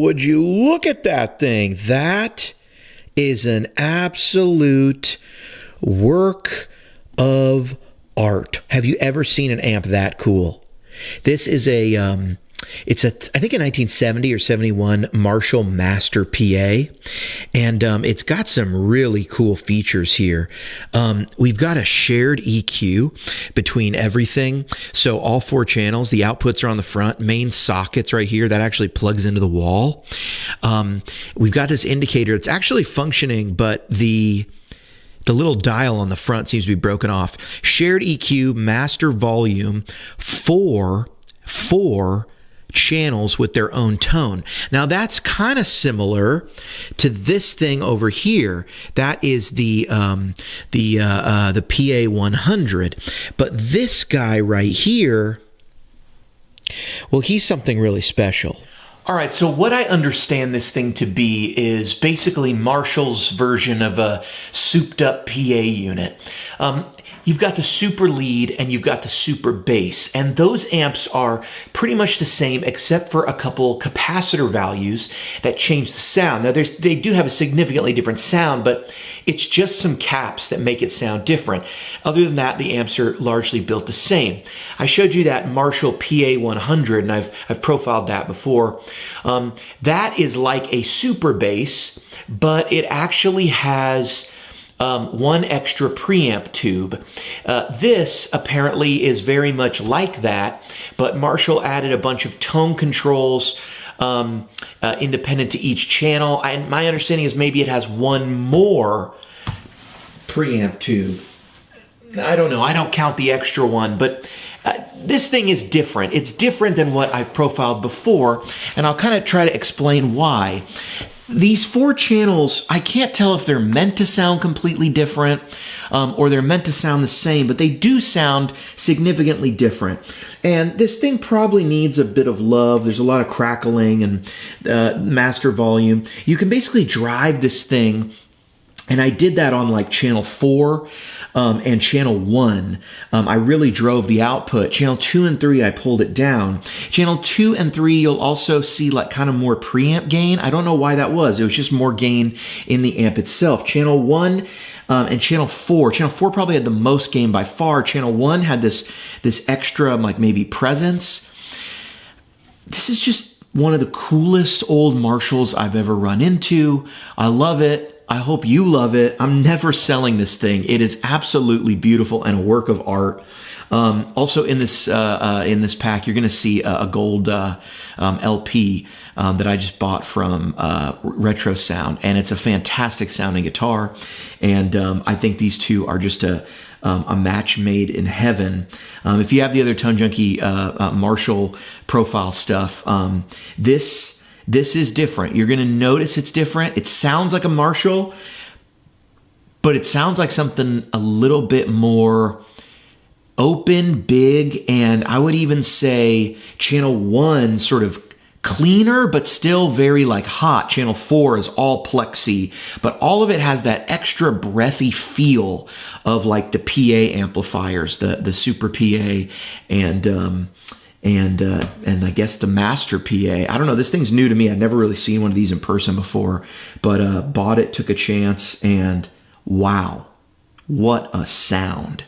would you look at that thing? That is an absolute work of art. Have you ever seen an amp that cool? This is a it's a, I think a 1970 or 71 Marshall Master PA, and it's got some really cool features here. We've got a shared EQ between everything, so all 4 channels, the outputs are on the front, main sockets right here, that actually plugs into the wall. We've got this indicator, it's actually functioning, but the little dial on the front seems to be broken off. Shared EQ, master volume, 4 channels with their own tone. Now that's kind of similar to this thing over here. That is the PA 100. But this guy right here, well, he's something really special. All right, so what I understand this thing to be is basically Marshall's version of a souped-up PA unit. You've got the super lead and you've got the super bass, and those amps are pretty much the same except for a couple capacitor values that change the sound. Now, they do have a significantly different sound, but it's just some caps that make it sound different. Other than that, the amps are largely built the same. I showed you that Marshall PA 100, and I've profiled that before. That is like a super bass, but it actually has one extra preamp tube. This apparently is very much like that, but Marshall added a bunch of tone controls independent to each channel. And my understanding is maybe it has one more preamp tube. I don't know. I don't count the extra one, but this thing is different. It's different than what I've profiled before, and I'll kind of try to explain why. These 4 channels, I can't tell if they're meant to sound completely different or they're meant to sound the same, but they do sound significantly different. And this thing probably needs a bit of love. There's a lot of crackling and master volume. You can basically drive this thing, and I did that on like channel 4 and channel 1. I really drove the output. Channel 2 and 3, I pulled it down. Channel 2 and 3, you'll also see like kind of more preamp gain. I don't know why that was. It was just more gain in the amp itself. Channel 1 and channel 4. Channel 4 probably had the most gain by far. Channel 1 had this extra like maybe presence. This is just one of the coolest old Marshalls I've ever run into. I love it. I hope you love it. I'm never selling this thing. It is absolutely beautiful and a work of art. Also in this pack, you're going to see a gold LP that I just bought from Retro Sound, and it's a fantastic sounding guitar. And I think these two are just a match made in heaven. If you have the other Tone Junkie Marshall profile stuff, this is different. You're going to notice it's different. It sounds like a Marshall, but it sounds like something a little bit more open, big, and I would even say channel 1 sort of cleaner, but still very like hot. Channel 4 is all plexi, but all of it has that extra breathy feel of like the PA amplifiers, the Super PA and I guess the Master PA. I don't know. This thing's new to me. I've never really seen one of these in person before, but bought it, took a chance, and wow, what a sound.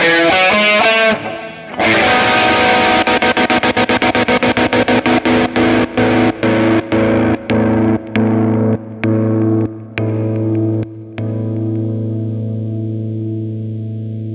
Bye.